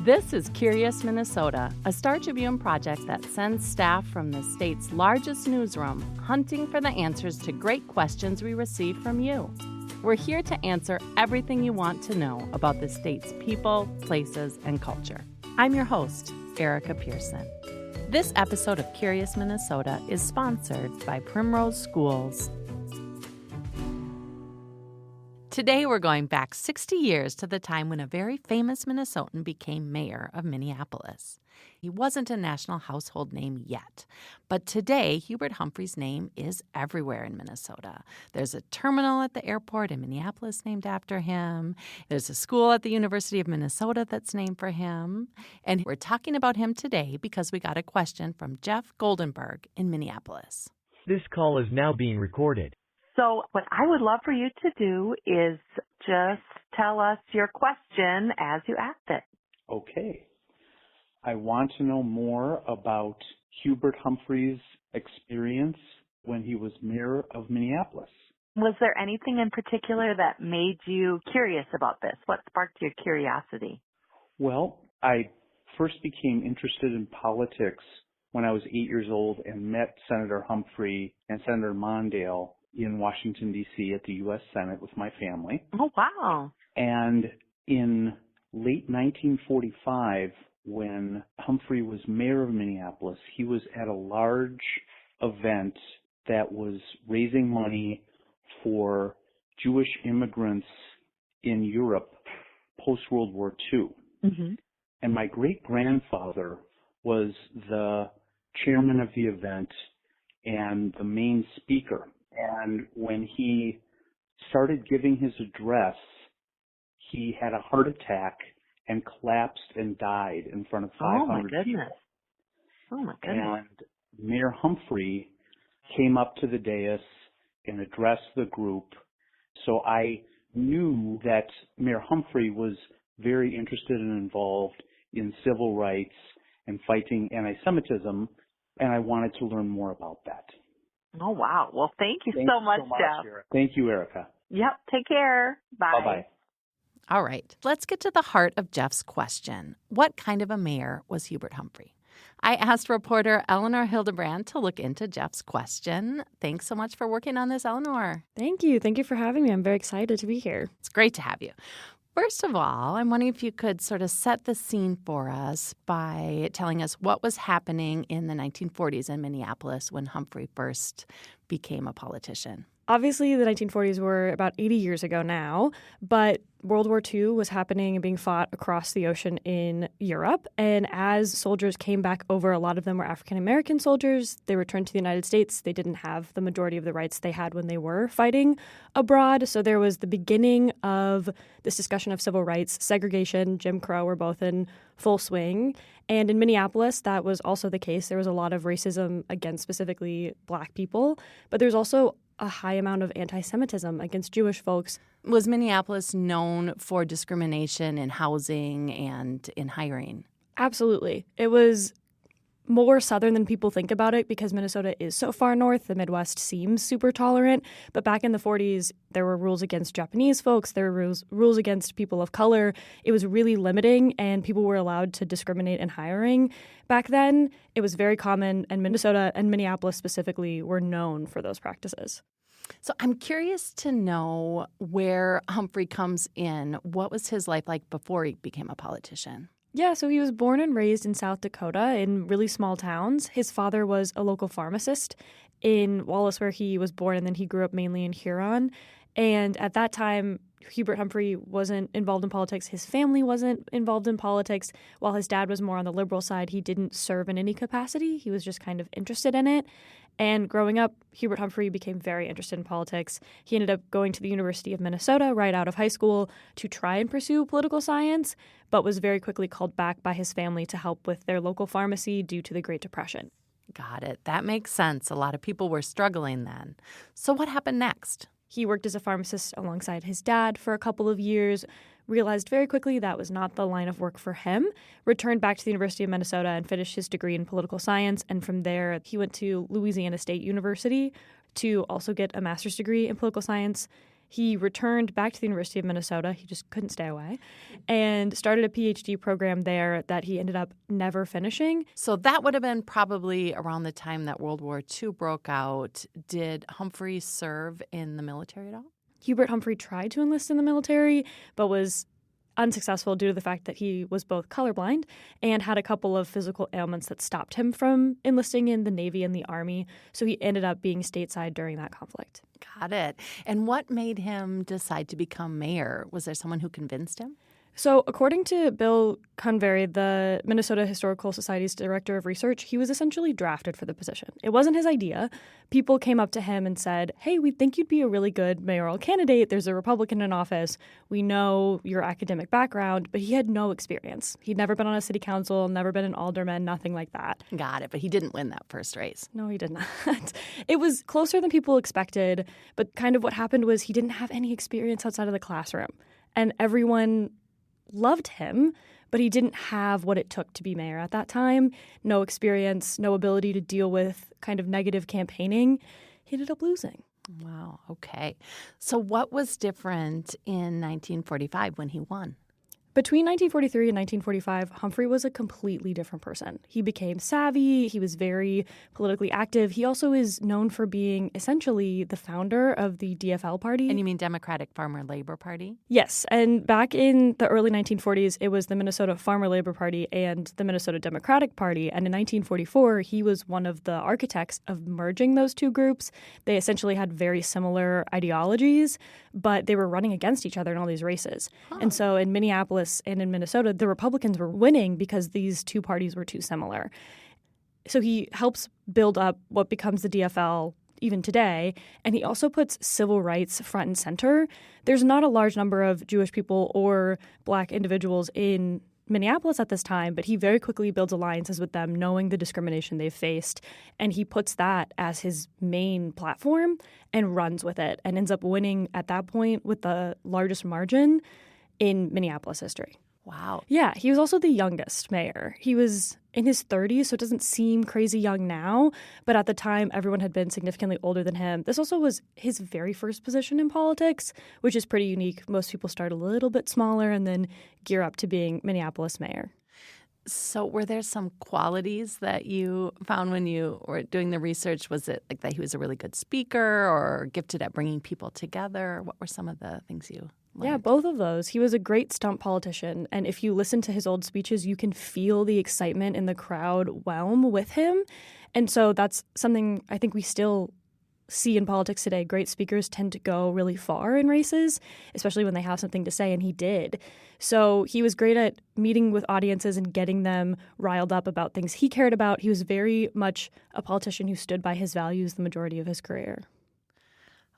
This is Curious Minnesota, a Star Tribune project that sends staff from the state's largest newsroom hunting for the answers to great questions we receive from you. We're here to answer everything you want to know about the state's people, places, and culture. I'm your host, Erica Pearson. This episode of Curious Minnesota is sponsored by Primrose Schools. Today we're going back 60 years to the time when a very famous Minnesotan became mayor of Minneapolis. He wasn't a national household name yet, but today Hubert Humphrey's name is everywhere in Minnesota. There's a terminal at the airport in Minneapolis named after him. There's a school at the University of Minnesota that's named for him. And we're talking about him today because we got a question from Jeff Goldenberg in Minneapolis. This call is now being recorded. So what I would love for you to do is just tell us your question as you asked it. Okay. I want to know more about Hubert Humphrey's experience when he was mayor of Minneapolis. Was there anything in particular that made you curious about this? What sparked your curiosity? Well, I first became interested in politics when I was 8 years old and met Senator Humphrey and Senator Mondale in Washington, D.C. at the U.S. Senate with my family. Oh, wow. And in late 1945, when Humphrey was mayor of Minneapolis, he was at a large event that was raising money for Jewish immigrants in Europe post-World War II. Mm-hmm. And my great-grandfather was the chairman of the event and the main speaker. And when he started giving his address, he had a heart attack and collapsed and died in front of 500 people. Oh, my goodness. And Mayor Humphrey came up to the dais and addressed the group. So I knew that Mayor Humphrey was very interested and involved in civil rights and fighting anti-Semitism, and I wanted to learn more about that. Oh, wow. Well, thank you so much, Jeff. Erica. Thank you, Erica. Yep. Take care. Bye. Bye-bye. All right, let's get to the heart of Jeff's question. What kind of a mayor was Hubert Humphrey? I asked reporter Eleanor Hildebrandt to look into Jeff's question. Thanks so much for working on this, Eleanor. Thank you. Thank you for having me. I'm very excited to be here. It's great to have you. First of all, I'm wondering if you could sort of set the scene for us by telling us what was happening in the 1940s in Minneapolis when Humphrey first became a politician. Obviously, the 1940s were about 80 years ago now, but World War II was happening and being fought across the ocean in Europe. And as soldiers came back over, a lot of them were African-American soldiers. They returned to the United States. They didn't have the majority of the rights they had when they were fighting abroad. So there was the beginning of this discussion of civil rights. Segregation, Jim Crow were both in full swing. And in Minneapolis, that was also the case. There was a lot of racism against specifically Black people, but there's also a high amount of anti-Semitism against Jewish folks. Was Minneapolis known for discrimination in housing and in hiring? Absolutely. It was more southern than people think about it because Minnesota is so far north. The Midwest seems super tolerant. But back in the 40s, there were rules against Japanese folks. There were rules against people of color. It was really limiting, and people were allowed to discriminate in hiring. Back then, it was very common, and Minnesota and Minneapolis specifically were known for those practices. So I'm curious to know where Humphrey comes in. What was his life like before he became a politician? Yeah, so he was born and raised in South Dakota in really small towns. His father was a local pharmacist in Wallace, where he was born, and then he grew up mainly in Huron. And at that time, Hubert Humphrey wasn't involved in politics. His family wasn't involved in politics. While his dad was more on the liberal side, he didn't serve in any capacity. He was just kind of interested in it. And growing up, Hubert Humphrey became very interested in politics. He ended up going to the University of Minnesota right out of high school to try and pursue political science, but was very quickly called back by his family to help with their local pharmacy due to the Great Depression. Got it. That makes sense. A lot of people were struggling then. So what happened next? He worked as a pharmacist alongside his dad for a couple of years, realized very quickly that was not the line of work for him, returned back to the University of Minnesota and finished his degree in political science. And from there, he went to Louisiana State University to also get a master's degree in political science. He returned back to the University of Minnesota. He just couldn't stay away, and started a PhD program there that he ended up never finishing. So that would have been probably around the time that World War II broke out. Did Humphrey serve in the military at all? Hubert Humphrey tried to enlist in the military, but was unsuccessful due to the fact that he was both colorblind and had a couple of physical ailments that stopped him from enlisting in the Navy and the Army. So he ended up being stateside during that conflict. Got it. And what made him decide to become mayor? Was there someone who convinced him? So according to Bill Convery, the Minnesota Historical Society's director of research, he was essentially drafted for the position. It wasn't his idea. People came up to him and said, hey, we think you'd be a really good mayoral candidate. There's a Republican in office. We know your academic background, but he had no experience. He'd never been on a city council, never been an alderman, nothing like that. Got it. But he didn't win that first race. No, he did not. It was closer than people expected, but kind of what happened was he didn't have any experience outside of the classroom. And everyone loved him, but he didn't have what it took to be mayor at that time. No experience, no ability to deal with kind of negative campaigning. He ended up losing. Wow. Okay. So what was different in 1945 when he won? Between 1943 and 1945, Humphrey was a completely different person. He became savvy. He was very politically active. He also is known for being essentially the founder of the DFL party. And you mean Democratic Farmer Labor Party? Yes. And back in the early 1940s, it was the Minnesota Farmer Labor Party and the Minnesota Democratic Party. And in 1944, he was one of the architects of merging those two groups. They essentially had very similar ideologies, but they were running against each other in all these races. And so in Minneapolis and in Minnesota, the Republicans were winning because these two parties were too similar. So he helps build up what becomes the DFL even today, and he also puts civil rights front and center. There's not a large number of Jewish people or Black individuals in Minneapolis at this time, but he very quickly builds alliances with them, knowing the discrimination they've faced, and he puts that as his main platform and runs with it and ends up winning at that point with the largest margin in Minneapolis history. Wow. Yeah, he was also the youngest mayor. He was in his 30s, so it doesn't seem crazy young now, but at the time, everyone had been significantly older than him. This also was his very first position in politics, which is pretty unique. Most people start a little bit smaller and then gear up to being Minneapolis mayor. So were there some qualities that you found when you were doing the research? Was it like that he was a really good speaker or gifted at bringing people together? What were some of the things you learned? Yeah, both of those. He was a great stump politician. And if you listen to his old speeches, you can feel the excitement in the crowd whelm with him. And so that's something I think we still see in politics today. Great speakers tend to go really far in races, especially when they have something to say, and he did. So he was great at meeting with audiences and getting them riled up about things he cared about. He was very much a politician who stood by his values the majority of his career.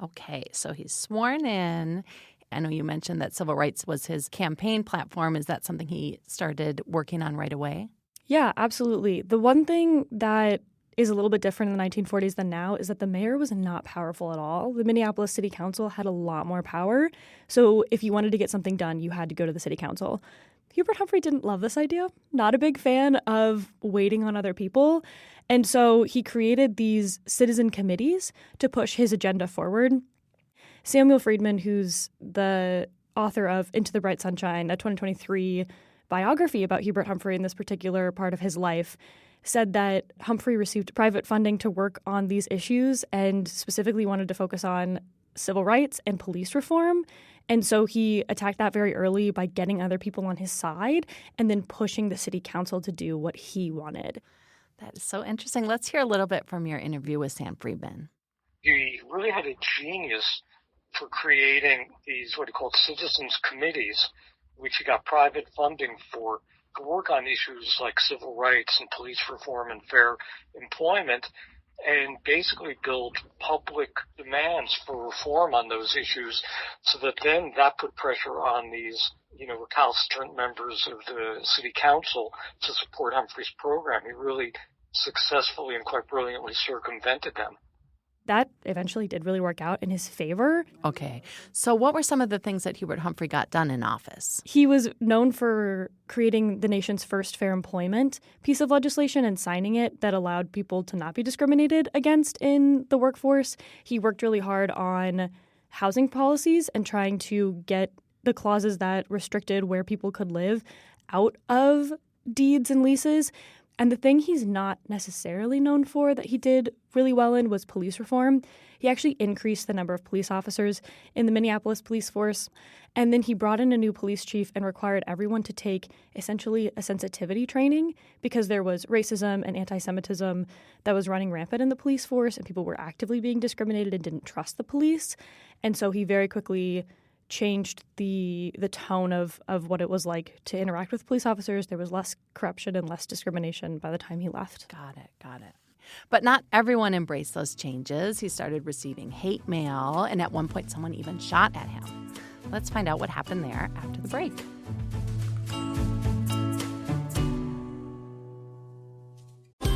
Okay, so he's sworn in. I know you mentioned that civil rights was his campaign platform. Is that something he started working on right away? Yeah, absolutely. The one thing that is a little bit different in the 1940s than now is that the mayor was not powerful at all. The Minneapolis City Council had a lot more power. So if you wanted to get something done, you had to go to the city council. Hubert Humphrey didn't love this idea, not a big fan of waiting on other people. And so he created these citizen committees to push his agenda forward. Samuel Friedman, who's the author of Into the Bright Sunshine, a 2023 biography about Hubert Humphrey in this particular part of his life, said that Humphrey received private funding to work on these issues and specifically wanted to focus on civil rights and police reform. And so he attacked that very early by getting other people on his side and then pushing the city council to do what he wanted. That is so interesting. Let's hear a little bit from your interview with Sam Friedman. He really had a genius for creating these what he called citizens committees, which he got private funding for, to work on issues like civil rights and police reform and fair employment, and basically build public demands for reform on those issues, so that then that put pressure on these, recalcitrant members of the city council to support Humphrey's program. He really successfully and quite brilliantly circumvented them. That eventually did really work out in his favor. Okay. So what were some of the things that Hubert Humphrey got done in office? He was known for creating the nation's first fair employment piece of legislation and signing it that allowed people to not be discriminated against in the workforce. He worked really hard on housing policies and trying to get the clauses that restricted where people could live out of deeds and leases. And the thing he's not necessarily known for that he did really well in was police reform. He actually increased the number of police officers in the Minneapolis police force. And then he brought in a new police chief and required everyone to take essentially a sensitivity training because there was racism and anti-Semitism that was running rampant in the police force, and people were actively being discriminated and didn't trust the police. And so he very quickly changed the tone of what it was like to interact with police officers. There was less corruption and less discrimination by the time he left. Got it. But not everyone embraced those changes. He started receiving hate mail, and at one point someone even shot at him. Let's find out what happened there after the break.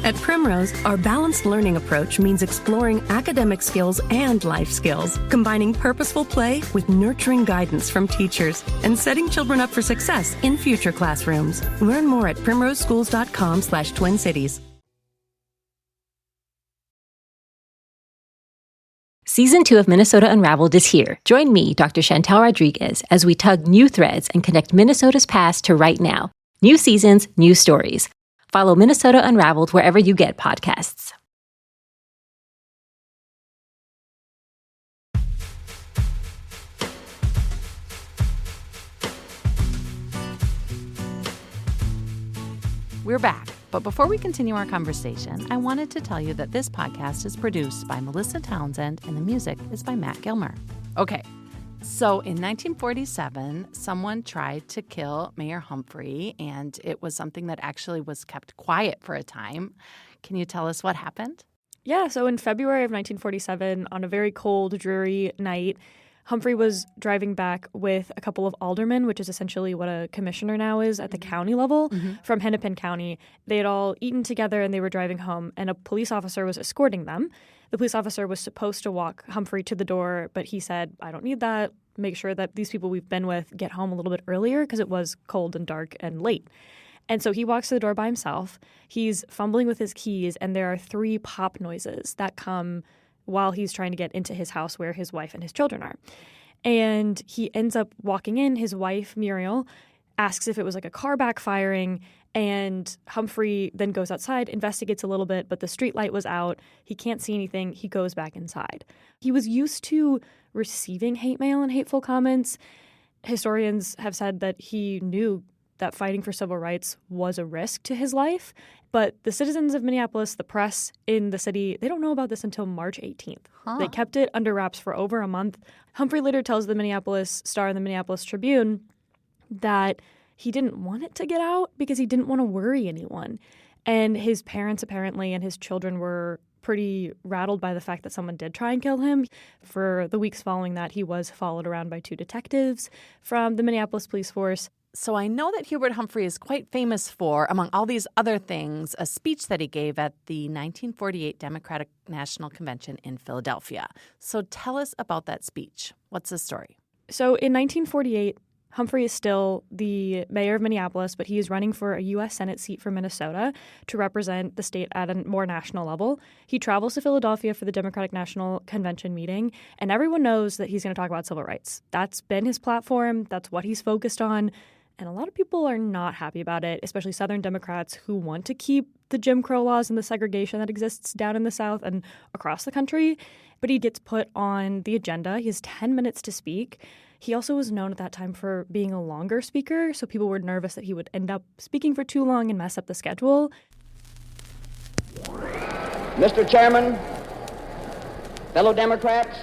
At Primrose, our balanced learning approach means exploring academic skills and life skills, combining purposeful play with nurturing guidance from teachers, and setting children up for success in future classrooms. Learn more at primroseschools.com/Twin Cities. Season 2 of Minnesota Unraveled is here. Join me, Dr. Chantal Rodriguez, as we tug new threads and connect Minnesota's past to right now. New seasons, new stories. Follow Minnesota Unraveled wherever you get podcasts. We're back, but before we continue our conversation, I wanted to tell you that this podcast is produced by Melissa Townsend and the music is by Matt Gilmer. Okay, so in 1947, someone tried to kill Mayor Humphrey, and it was something that actually was kept quiet for a time. Can you tell us what happened? Yeah, so in February of 1947, on a very cold, dreary night, Humphrey was driving back with a couple of aldermen, which is essentially what a commissioner now is at the county level, from Hennepin County. They had all eaten together and they were driving home, and a police officer was escorting them. The police officer was supposed to walk Humphrey to the door, but he said, I don't need that. Make sure that these people we've been with get home a little bit earlier because it was cold and dark and late. And so he walks to the door by himself. He's fumbling with his keys, and there are 3 pop noises that come while he's trying to get into his house where his wife and his children are. And he ends up walking in. His wife, Muriel, asks if it was like a car backfiring, and Humphrey then goes outside, investigates a little bit, but the street light was out. He can't see anything. He goes back inside. He was used to receiving hate mail and hateful comments. Historians have said that he knew that fighting for civil rights was a risk to his life. But the citizens of Minneapolis, the press in the city, they don't know about this until March 18th. They kept it under wraps for over a month. Humphrey later tells the Minneapolis Star and the Minneapolis Tribune that he didn't want it to get out because he didn't want to worry anyone. And his parents apparently and his children were pretty rattled by the fact that someone did try and kill him. For the weeks following that, he was followed around by 2 detectives from the Minneapolis police force. So I know that Hubert Humphrey is quite famous for, among all these other things, a speech that he gave at the 1948 Democratic National Convention in Philadelphia. So tell us about that speech. What's the story? So in 1948, Humphrey is still the mayor of Minneapolis, but he is running for a U.S. Senate seat for Minnesota to represent the state at a more national level. He travels to Philadelphia for the Democratic National Convention meeting, and everyone knows that he's going to talk about civil rights. That's been his platform. That's what he's focused on. And a lot of people are not happy about it, especially Southern Democrats who want to keep the Jim Crow laws and the segregation that exists down in the South and across the country. But he gets put on the agenda. He has 10 minutes to speak. He also was known at that time for being a longer speaker, so people were nervous that he would end up speaking for too long and mess up the schedule. Mr. Chairman, fellow Democrats,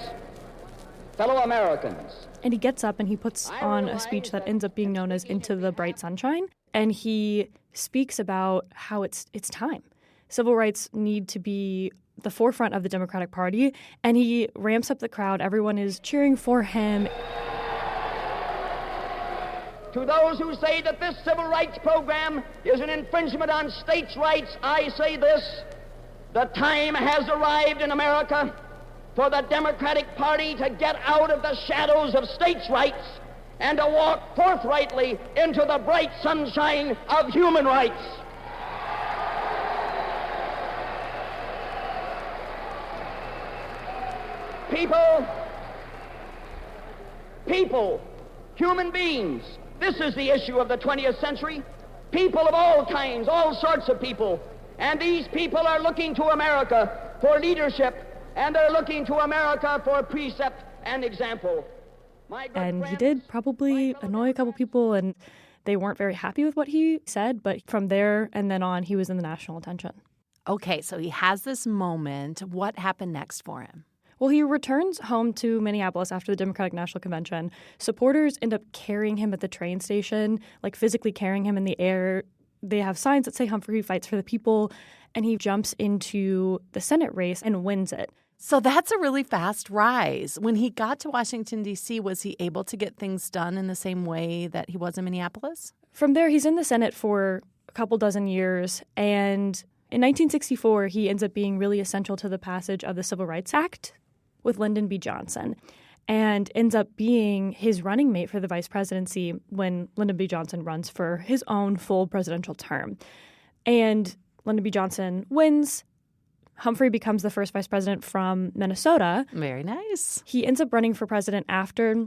fellow Americans. And he gets up and he puts on a speech that ends up being known as Into the Bright Sunshine. And he speaks about how it's time. Civil rights need to be the forefront of the Democratic Party. And he ramps up the crowd. Everyone is cheering for him. To those who say that this civil rights program is an infringement on states' rights, I say this: the time has arrived in America for the Democratic Party to get out of the shadows of states' rights and to walk forthrightly into the bright sunshine of human rights. People, human beings. This is the issue of the 20th century. People of all kinds, all sorts of people. And these people are looking to America for leadership, and they're looking to America for precept and example. And he did probably annoy a couple people, and they weren't very happy with what he said, but from there and then on, he was in the national attention. Okay, so he has this moment. What happened next for him? Well, he returns home to Minneapolis after the Democratic National Convention. Supporters end up carrying him at the train station, like physically carrying him in the air. They have signs that say Humphrey fights for the people, and he jumps into the Senate race and wins it. So that's a really fast rise. When he got to Washington, D.C., was he able to get things done in the same way that he was in Minneapolis? From there, he's in the Senate for a couple dozen years, and in 1964, he ends up being really essential to the passage of the Civil Rights Act with Lyndon B. Johnson, and ends up being his running mate for the vice presidency when Lyndon B. Johnson runs for his own full presidential term. And Lyndon B. Johnson wins. Humphrey becomes the first vice president from Minnesota. Very nice. He ends up running for president after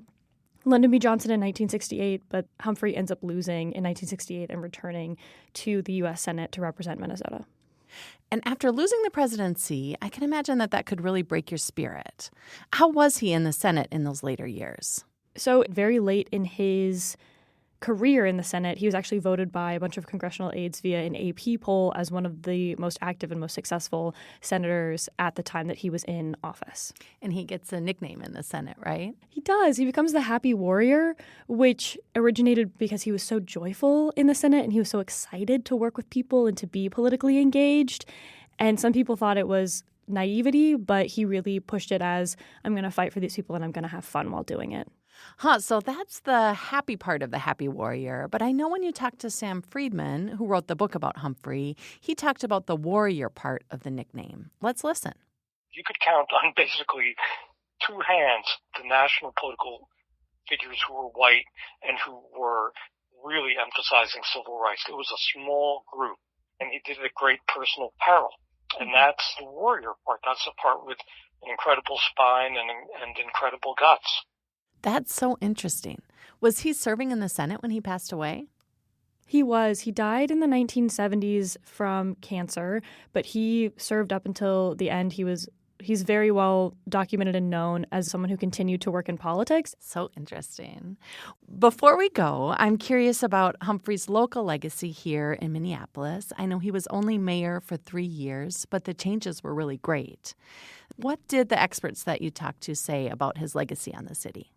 Lyndon B. Johnson in 1968, but Humphrey ends up losing in 1968 and returning to the U.S. Senate to represent Minnesota. And after losing the presidency, I can imagine that could really break your spirit. How was he in the Senate in those later years? So very late in his career in the Senate, he was actually voted by a bunch of congressional aides via an AP poll as one of the most active and most successful senators at the time that he was in office. And he gets a nickname in the Senate, right? He does. He becomes the Happy Warrior, which originated because he was so joyful in the Senate and he was so excited to work with people and to be politically engaged. And some people thought it was naivety, but he really pushed it as, I'm going to fight for these people and I'm going to have fun while doing it. So that's the happy part of the Happy Warrior. But I know when you talked to Sam Friedman, who wrote the book about Humphrey, he talked about the warrior part of the nickname. Let's listen. You could count on basically two hands the national political figures who were white and who were really emphasizing civil rights. It was a small group, and he did it at great personal peril. And that's the warrior part. That's the part with an incredible spine and incredible guts. That's so interesting. Was he serving in the Senate when he passed away? He was. He died in the 1970s from cancer, but he served up until the end. He's very well documented and known as someone who continued to work in politics. So interesting. Before we go, I'm curious about Humphrey's local legacy here in Minneapolis. I know he was only mayor for 3 years, but the changes were really great. What did the experts that you talked to say about his legacy on the city?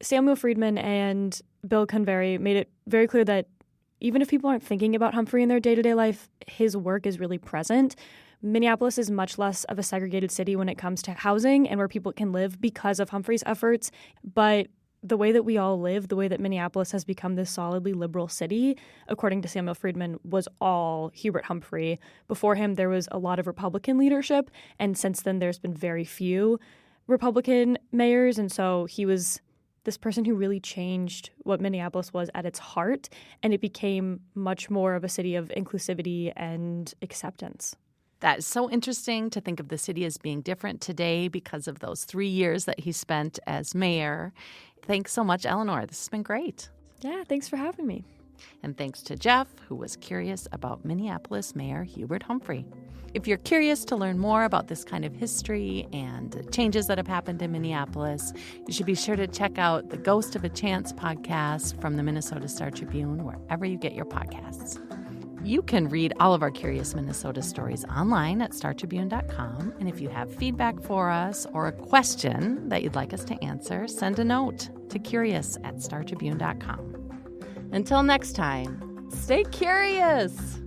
Samuel Friedman and Bill Convery made it very clear that even if people aren't thinking about Humphrey in their day-to-day life, his work is really present. Minneapolis is much less of a segregated city when it comes to housing and where people can live because of Humphrey's efforts. But the way that we all live, the way that Minneapolis has become this solidly liberal city, according to Samuel Friedman, was all Hubert Humphrey. Before him, there was a lot of Republican leadership, and since then there's been very few Republican mayors, and so he was this person who really changed what Minneapolis was at its heart, and it became much more of a city of inclusivity and acceptance. That is so interesting to think of the city as being different today because of those 3 years that he spent as mayor. Thanks so much, Eleanor. This has been great. Yeah, thanks for having me. And thanks to Jeff, who was curious about Minneapolis Mayor Hubert Humphrey. If you're curious to learn more about this kind of history and the changes that have happened in Minneapolis, you should be sure to check out the Ghost of a Chance podcast from the Minnesota Star Tribune, wherever you get your podcasts. You can read all of our Curious Minnesota stories online at startribune.com. And if you have feedback for us or a question that you'd like us to answer, send a note to curious@startribune.com. Until next time, stay curious.